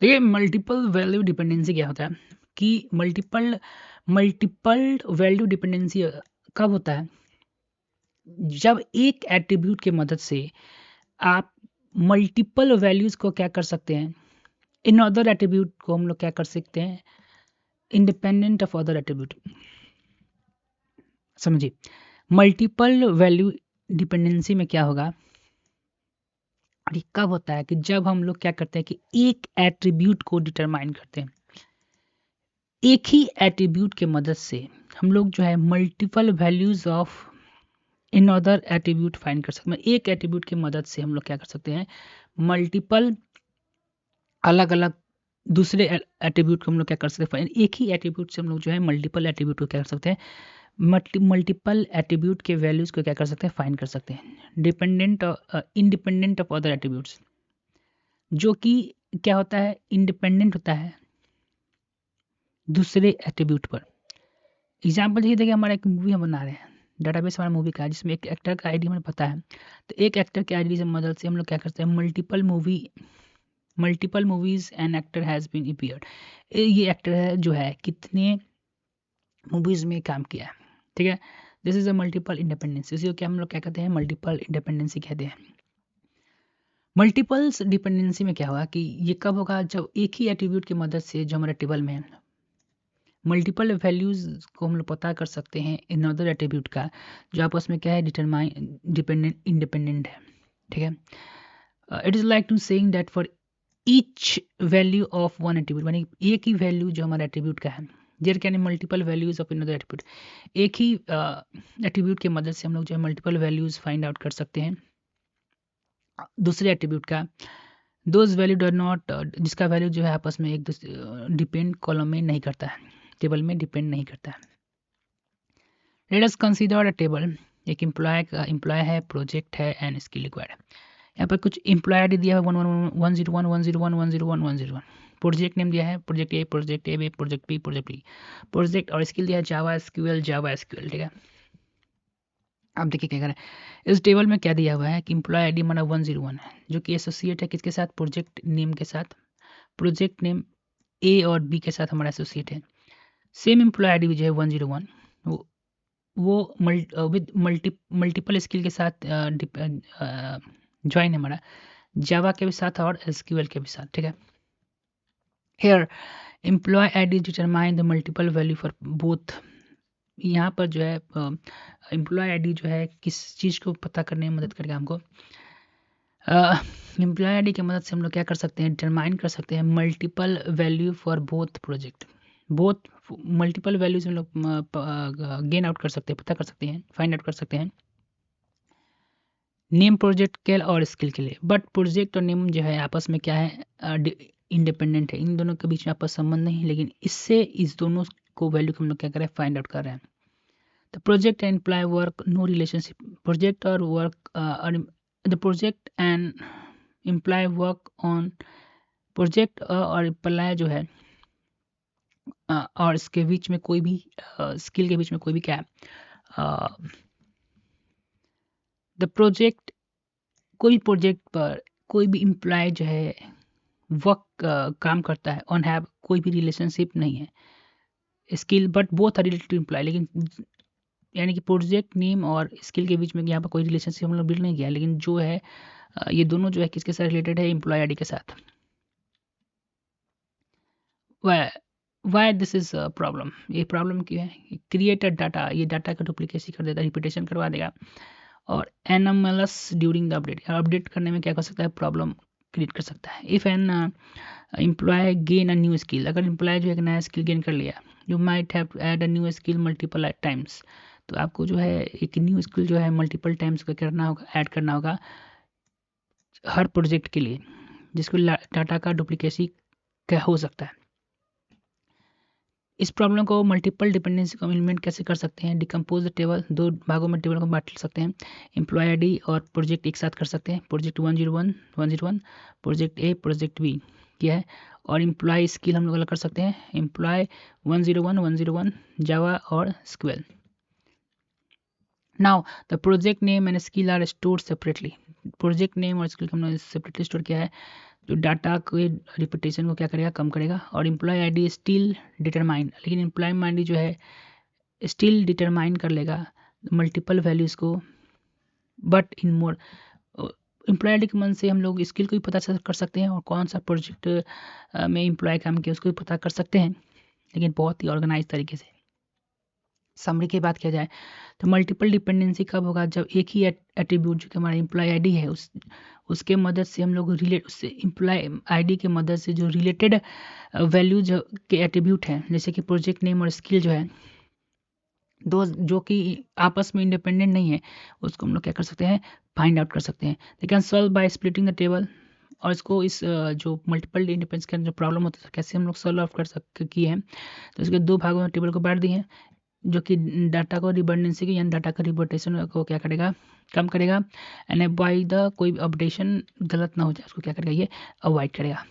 देखिए multiple value dependency क्या होता है कि मल्टीपल मल्टीपल वैल्यू डिपेंडेंसी कब होता है जब एक एट्रीब्यूट की मदद से आप मल्टीपल वैल्यूज को क्या कर सकते हैं इन अदर एट्रीब्यूट को हम लोग क्या कर सकते हैं इंडिपेंडेंट ऑफ अदर एट्रीब्यूट। समझिए मल्टीपल वैल्यू डिपेंडेंसी में क्या होगा और ये कब होता है कि जब हम लोग क्या करते हैं कि एक एट्रीब्यूट को डिटरमाइन करते हैं एक ही एट्रीब्यूट के मदद से हम लोग जो है multiple values of in other attribute find कर सकते हैं। एक एट्रीब्यूट की मदद से हम लोग क्या कर सकते हैं मल्टीपल अलग अलग दूसरे एट्रीब्यूट को हम लोग क्या कर सकते हैं एक ही एट्रीब्यूट से हम लोग जो है मल्टीपल एट्रीब्यूट को क्या कर सकते हैं मल्टीपल एट्रीब्यूट के वैल्यूज को क्या कर सकते हैं फाइंड कर सकते हैं dependent independent of other attributes जो कि क्या होता है इंडिपेंडेंट होता है दूसरे एट्रीब्यूट पर। एग्जाम्पल ये देखिए हमारा एक मूवी हम बना रहे हैं डाटाबेस हमारा मूवी का है जिसमें एक एक्टर का आईडी हमें पता है तो एक एक्टर के आईडी से मदद से हम लोग क्या करते हैं multiple movies and actor has been appeared ये एक्टर है जो है कितने मूवीज में काम किया है ठीक है this is a multiple independency इसी को क्या हम लोग क्या कहते हैं मल्टीपल इंडिपेंडेंसी कहते हैं। मल्टीपल्स डिपेंडेंसी में क्या होगा कि ये कब होगा जब एक ही एट्रीब्यूट की मदद से जो हमारे टेबल में मल्टीपल वैल्यूज को हम लोग पता कर सकते हैं इन अदर एट्रीब्यूट का जो आपस में क्या है डिटरमाइन डिपेंडेंट इंडिपेंडेंट है ठीक है। It is like to saying that for each value of one attribute यानी एक ही वैल्यू जो हमारे एट्रीब्यूट का है there can multiple values of another attribute एक ही एट्रीब्यूट की मदद से हम लोग जो है मल्टीपल वैल्यूज फाइंड आउट कर सकते हैं दूसरे एट्रीब्यूट का दोज वैल्यू डर नॉट जिसका वैल्यू जो है आपस में एक दूसरे डिपेंड कॉलम में नहीं करता है टेबल में डिपेंड नहीं करता है। Let us consider a table एक एम्प्लॉय है प्रोजेक्ट है एंड स्किल रिक्वायर्ड है यहाँ पर कुछ एम्प्लॉय आईडी दिया है 101 प्रोजेक्ट नेम दिया है project A project B project B project और स्किल दिया है जावा एसक्यूएल ठीक है। अब देखिए क्या कर रहा है इस टेबल में क्या दिया हुआ है कि एम्प्लॉय आईडी हमारा 101 है जो कि एसोसिएट है किसके साथ प्रोजेक्ट नेम के साथ प्रोजेक्ट नेम ए और बी के साथ हमारा एसोसिएट है। सेम एम्प्लॉय आईडी जो है 101 वो विद मल्टीपल स्किल के साथ ज्वाइन है हमारा जावा के भी साथ और एसक्यूएल के भी साथ ठीक है। Here employ ID determine the multiple value for both यहाँ पर जो है एम्प्लॉय आईडी जो है किस चीज़ को पता करने में मदद करेगा हमको एम्प्लॉय आईडी की मदद से हम लोग क्या कर सकते हैं डिटरमाइन कर सकते हैं multiple value for both project both multiple values हम लोग गेन आउट कर सकते हैं पता कर सकते हैं फाइंड आउट कर सकते हैं नेम प्रोजेक्ट के और स्किल के लिए बट प्रोजेक्ट और नेम जो है आपस में क्या है इंडिपेंडेंट है इन दोनों के बीच में आपस संबंध नहीं लेकिन इससे इस दोनों को वैल्यू को हम लोग क्या कर रहे हैं फाइंड आउट कर रहे हैं। The project and employ work no relationship project और work the project and employ work on project और एम्प्लॉय जो है और इसके बीच में कोई भी स्किल के बीच में कोई भी क्या है द प्रोजेक्ट कोई प्रोजेक्ट पर कोई भी एम्प्लॉय जो है वर्क काम करता है ऑन हैव कोई भी रिलेशनशिप नहीं है skill but both are related to employ लेकिन यानी कि प्रोजेक्ट नेम और स्किल के बीच में यहाँ पर कोई रिलेशनशिप हम लोग बिल्ड नहीं किया लेकिन जो है ये दोनों जो है किसके साथ रिलेटेड है एम्प्लॉय आईडी के साथ। वाई दिस इज प्रॉब्लम ये प्रॉब्लम क्यों है क्रिएट डाटा ये डाटा का डुप्लीकेसी कर देता है रिपीटेशन करवा देगा और एनएमएलएस ड्यूरिंग द अपडेट करने में क्या कर सकता है प्रॉब्लम क्रिएट कर सकता है। If an employ gain a new skill अगर एम्प्लॉय जो एक नया स्किल गेन कर लिया you might have add a new skill multiple times तो आपको जो है एक न्यू स्किल जो है मल्टीपल टाइम्स का करना होगा ऐड करना होगा हर प्रोजेक्ट के लिए जिसको डाटा का डुप्लीकेसी क्या हो सकता है। इस प्रॉब्लम को मल्टीपल डिपेंडेंसी को इम्प्लीमेंट कैसे कर सकते हैं डिकम्पोज द टेबल दो भागों में टेबल को बांट सकते हैं एम्प्लॉय आईडी और प्रोजेक्ट एक साथ कर सकते हैं project 101 project A project B किया है और एम्प्लॉय स्किल हम लोग अलग कर सकते हैं एम्प्लॉय 101 जावा और SQL. Now the project name and skill are store separately project name और स्किल को हमने सेपरेटली स्टोर किया है जो डाटा के रिपीटेशन को क्या करेगा, कम करेगा। और एम्प्लॉय आईडी स्टिल डिटरमाइन, लेकिन एम्प्लॉय आईडी जो है स्टिल डिटरमाइन कर लेगा मल्टीपल वैल्यूज़ को, but in more. Employ ID के मन से हम लोग स्किल को भी पता कर सकते हैं और कौन सा प्रोजेक्ट में एम्प्लॉय काम किया उसको भी पता कर सकते हैं, लेकिन बहुत ही ऑर्गेनाइज तरीके से। समरी की बात किया जाए तो मल्टीपल डिपेंडेंसी कब होगा, जब एक ही एट्रीब्यूट जो कि हमारा एम्प्लॉय आईडी है उसके मदद से हम लोग रिलेट, उससे एम्प्लॉय आईडी के मदद से जो रिलेटेड वैल्यू जो के एट्रीब्यूट हैं, जैसे कि प्रोजेक्ट नेम और स्किल जो है, दो जो कि आपस में इंडिपेंडेंट नहीं है, उसको हम लोग क्या कर सकते हैं, फाइंड आउट कर सकते हैं। They can solve by splitting the table. और इसको इस जो मल्टीपल इंडिपेंडेंस का जो प्रॉब्लम होता है कैसे हम लोग सॉल्व आउट कर सकते किए हैं, तो इसके दो भागों में टेबल को बांट दिए हैं, जो कि डाटा को रिडंडेंसी की यानी डाटा का रिपोर्टेशन को क्या करेगा, कम करेगा। एंड अवॉइड द कोई अपडेशन गलत ना हो जाए उसको क्या करेगा, ये अवॉइड करेगा।